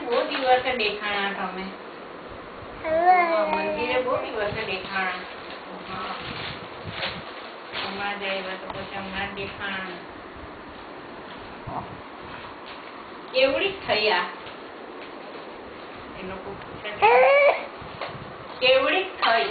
બહુ દિવસે દેખાણા તમે મંદિરે બહુ દિવસે દેખાણા હમણાં જાય તો પછી હમણાં દેખાણા કેવડી થયા એ લોકો પૂછે કેવડી થઈ